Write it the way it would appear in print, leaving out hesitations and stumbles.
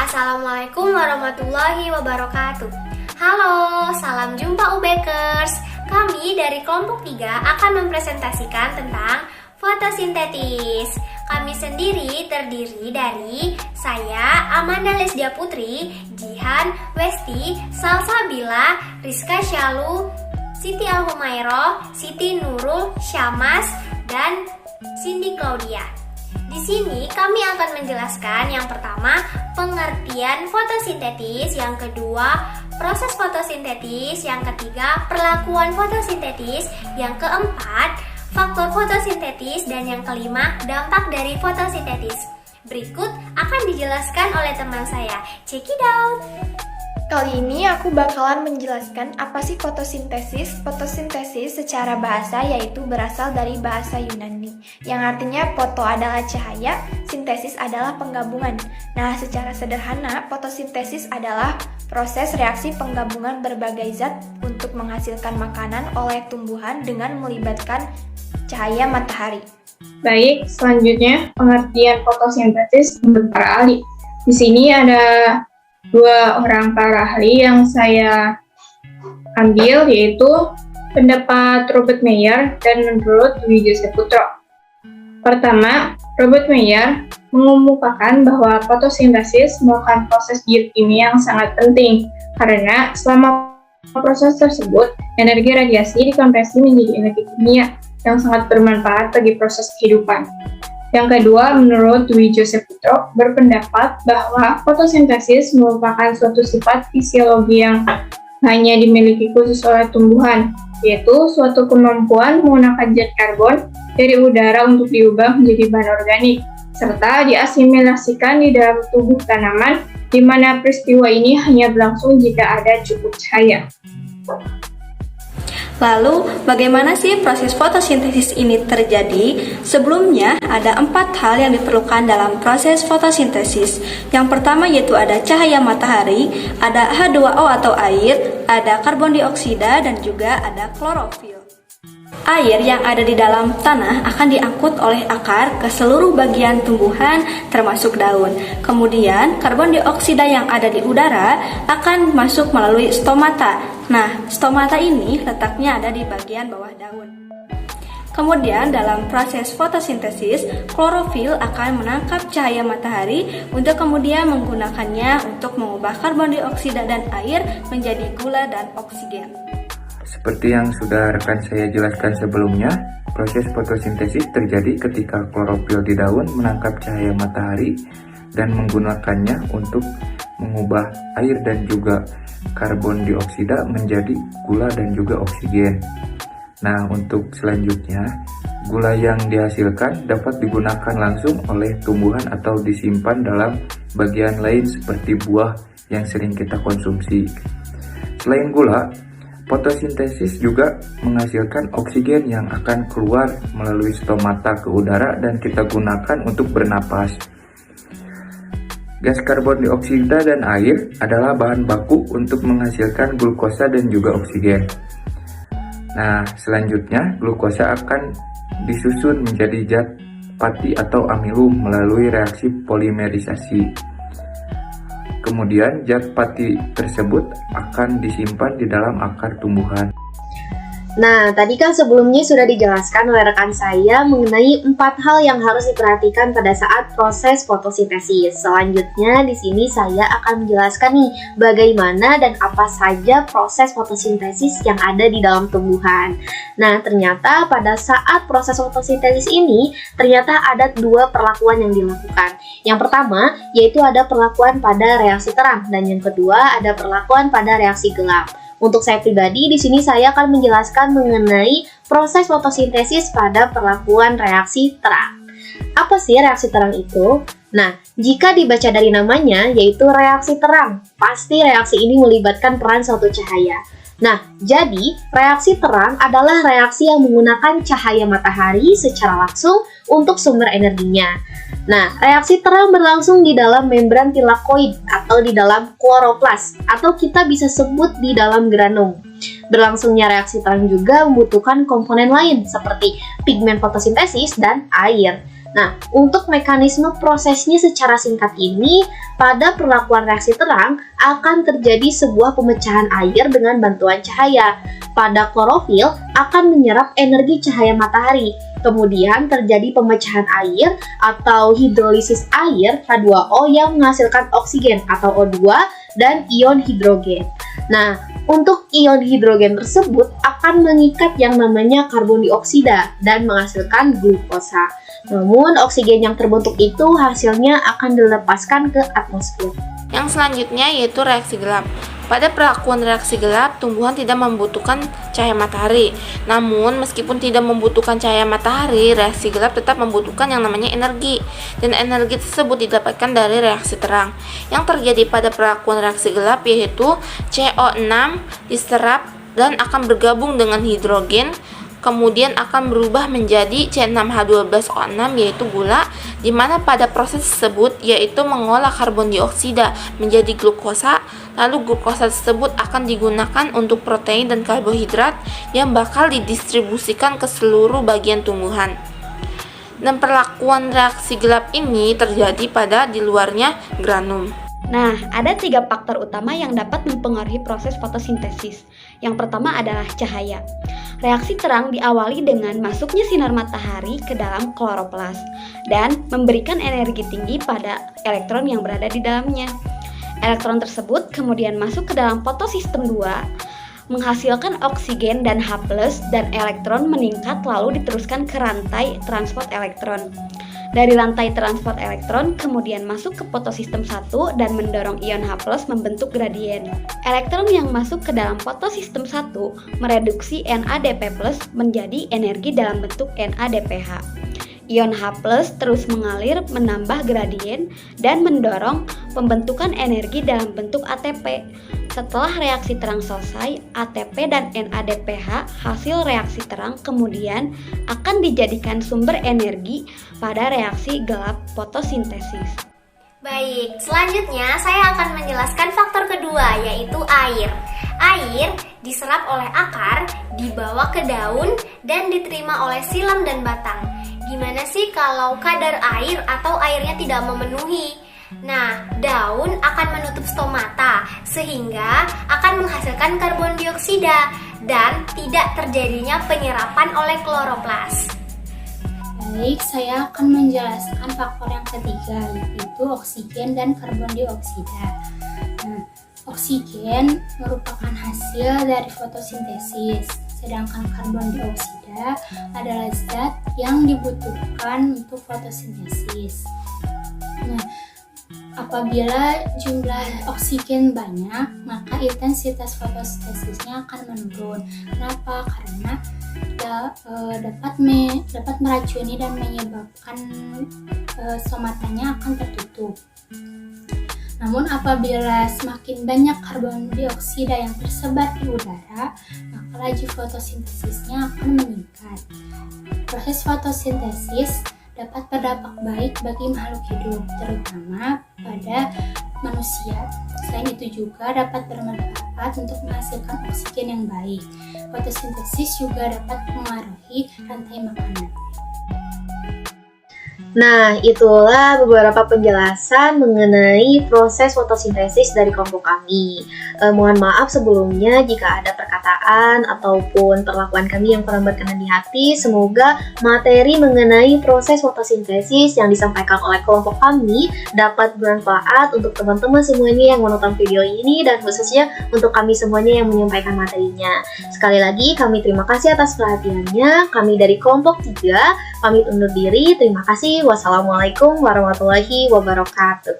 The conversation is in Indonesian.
Assalamualaikum warahmatullahi wabarakatuh. Halo, salam jumpa UBkers. Kami dari kelompok 3 akan mempresentasikan tentang fotosintesis. Kami sendiri terdiri dari saya, Amanda Lesdia Putri, Jihan, Westi, Salsabila, Rizka Syalu, Siti Al-Humairo, Siti Nurul, Syamas, dan Cindy Claudia. Di sini kami akan menjelaskan yang pertama pengertian fotosintesis, yang kedua proses fotosintesis, yang ketiga perlakuan fotosintesis, yang keempat faktor fotosintesis, dan yang kelima dampak dari fotosintesis. Berikut akan dijelaskan oleh teman saya. Check it out! Kali ini aku bakalan menjelaskan apa sih fotosintesis. Fotosintesis secara bahasa yaitu berasal dari bahasa Yunani, yang artinya foto adalah cahaya, sintesis adalah penggabungan. Nah, secara sederhana, fotosintesis adalah proses reaksi penggabungan berbagai zat untuk menghasilkan makanan oleh tumbuhan dengan melibatkan cahaya matahari. Baik, selanjutnya pengertian fotosintesis menurut para ahli. Di sini ada dua orang para ahli yang saya ambil, yaitu pendapat Robert Meyer dan menurut Dwi Joseph Putro. Pertama, Robert Meyer mengemukakan bahwa fotosintesis merupakan proses biokimia yang sangat penting karena selama proses tersebut, energi radiasi dikonversi menjadi energi kimia yang sangat bermanfaat bagi proses kehidupan. Yang kedua, menurut Dwi Joseph Putro, berpendapat bahwa fotosintesis merupakan suatu sifat fisiologi yang hanya dimiliki khusus oleh tumbuhan, yaitu suatu kemampuan menggunakan zat karbon dari udara untuk diubah menjadi bahan organik, serta diasimilasikan di dalam tubuh tanaman, di mana peristiwa ini hanya berlangsung jika ada cukup cahaya. Lalu, bagaimana sih proses fotosintesis ini terjadi? Sebelumnya, ada 4 hal yang diperlukan dalam proses fotosintesis. Yang pertama yaitu ada cahaya matahari, ada H2O atau air, ada karbon dioksida, dan juga ada klorofil. Air yang ada di dalam tanah akan diangkut oleh akar ke seluruh bagian tumbuhan termasuk daun. Kemudian karbon dioksida yang ada di udara akan masuk melalui stomata. Nah, stomata ini letaknya ada di bagian bawah daun. Kemudian dalam proses fotosintesis, klorofil akan menangkap cahaya matahari untuk kemudian menggunakannya untuk mengubah karbon dioksida dan air menjadi gula dan oksigen. Seperti yang sudah rekan saya jelaskan sebelumnya, proses fotosintesis terjadi ketika klorofil di daun menangkap cahaya matahari dan menggunakannya untuk mengubah air dan juga karbon dioksida menjadi gula dan juga oksigen. Nah, untuk selanjutnya, gula yang dihasilkan dapat digunakan langsung oleh tumbuhan atau disimpan dalam bagian lain seperti buah yang sering kita konsumsi. Selain gula, fotosintesis juga menghasilkan oksigen yang akan keluar melalui stomata ke udara dan kita gunakan untuk bernapas. Gas karbon dioksida dan air adalah bahan baku untuk menghasilkan glukosa dan juga oksigen. Nah, selanjutnya glukosa akan disusun menjadi zat pati atau amilum melalui reaksi polimerisasi. Kemudian zat pati tersebut akan disimpan di dalam akar tumbuhan. Nah, tadi kan sebelumnya sudah dijelaskan oleh rekan saya mengenai 4 hal yang harus diperhatikan pada saat proses fotosintesis. Selanjutnya di sini saya akan menjelaskan nih bagaimana dan apa saja proses fotosintesis yang ada di dalam tumbuhan. Nah, ternyata pada saat proses fotosintesis ini ternyata ada 2 perlakuan yang dilakukan. Yang pertama yaitu ada perlakuan pada reaksi terang dan yang kedua ada perlakuan pada reaksi gelap. Untuk saya pribadi, di sini saya akan menjelaskan mengenai proses fotosintesis pada perlakuan reaksi terang. Apa sih reaksi terang itu? Nah, jika dibaca dari namanya, yaitu reaksi terang, pasti reaksi ini melibatkan peran suatu cahaya. Nah, jadi reaksi terang adalah reaksi yang menggunakan cahaya matahari secara langsung untuk sumber energinya. Nah, reaksi terang berlangsung di dalam membran tilakoid atau di dalam kloroplas, atau kita bisa sebut di dalam granum. Berlangsungnya reaksi terang juga membutuhkan komponen lain seperti pigmen fotosintesis dan air. Nah, untuk mekanisme prosesnya secara singkat ini, pada perlakuan reaksi terang akan terjadi sebuah pemecahan air dengan bantuan cahaya. Pada klorofil akan menyerap energi cahaya matahari. Kemudian terjadi pemecahan air atau hidrolisis air H2O yang menghasilkan oksigen atau O2 dan ion hidrogen. Nah, untuk ion hidrogen tersebut akan mengikat yang namanya karbon dioksida dan menghasilkan glukosa. Namun, oksigen yang terbentuk itu hasilnya akan dilepaskan ke atmosfer. Yang selanjutnya yaitu reaksi gelap. Pada perlakuan reaksi gelap, tumbuhan tidak membutuhkan cahaya matahari. Namun, meskipun tidak membutuhkan cahaya matahari, reaksi gelap tetap membutuhkan yang namanya energi. Dan energi tersebut didapatkan dari reaksi terang. Yang terjadi pada perlakuan reaksi gelap yaitu CO6 diserap dan akan bergabung dengan hidrogen, kemudian akan berubah menjadi C6H12O6 yaitu gula, di mana pada proses tersebut yaitu mengolah karbon dioksida menjadi glukosa, lalu glukosa tersebut akan digunakan untuk protein dan karbohidrat yang bakal didistribusikan ke seluruh bagian tumbuhan. Dan perlakuan reaksi gelap ini terjadi pada di luarnya granum. Nah, ada 3 faktor utama yang dapat mempengaruhi proses fotosintesis. Yang pertama adalah cahaya. Reaksi terang diawali dengan masuknya sinar matahari ke dalam kloroplas dan memberikan energi tinggi pada elektron yang berada di dalamnya. Elektron tersebut kemudian masuk ke dalam fotosistem 2, menghasilkan oksigen dan H+, dan elektron meningkat lalu diteruskan ke rantai transport elektron. Dari rantai transport elektron kemudian masuk ke fotosistem 1 dan mendorong ion H+ membentuk gradien. Elektron yang masuk ke dalam fotosistem 1 mereduksi NADP+ menjadi energi dalam bentuk NADPH. Ion H+ terus mengalir menambah gradien dan mendorong pembentukan energi dalam bentuk ATP. Setelah reaksi terang selesai, ATP dan NADPH hasil reaksi terang kemudian akan dijadikan sumber energi pada reaksi gelap fotosintesis. Baik, selanjutnya saya akan menjelaskan faktor kedua, yaitu air. Air diserap oleh akar, dibawa ke daun, dan diterima oleh silam dan batang. Gimana sih kalau kadar air atau airnya tidak memenuhi? Nah, daun akan menutup stomata sehingga akan menghasilkan karbon dioksida dan tidak terjadinya penyerapan oleh kloroplas. Baik, saya akan menjelaskan faktor yang ketiga, yaitu oksigen dan karbon dioksida. Nah, oksigen merupakan hasil dari fotosintesis, sedangkan karbon dioksida adalah zat yang dibutuhkan untuk fotosintesis. Nah, apabila jumlah oksigen banyak, maka intensitas fotosintesisnya akan menurun. Kenapa? Karena dapat meracuni dan menyebabkan stomatanya akan tertutup. Namun apabila semakin banyak karbon dioksida yang tersebar di udara, maka laju fotosintesisnya akan meningkat. Proses fotosintesis dapat berdampak baik bagi makhluk hidup, terutama pada manusia. Selain itu juga dapat bermanfaat untuk menghasilkan oksigen yang baik. Fotosintesis juga dapat mengaruhi rantai makanan. Nah, itulah beberapa penjelasan mengenai proses fotosintesis dari kelompok kami. Mohon maaf sebelumnya jika ada perkataan ataupun perlakuan kami yang kurang berkenan di hati. Semoga materi mengenai proses fotosintesis yang disampaikan oleh kelompok kami dapat bermanfaat untuk teman-teman semuanya yang menonton video ini dan khususnya untuk kami semuanya yang menyampaikan materinya. Sekali lagi kami terima kasih atas perhatiannya. Kami dari kelompok 3 pamit undur diri. Terima kasih. Wassalamualaikum warahmatullahi wabarakatuh.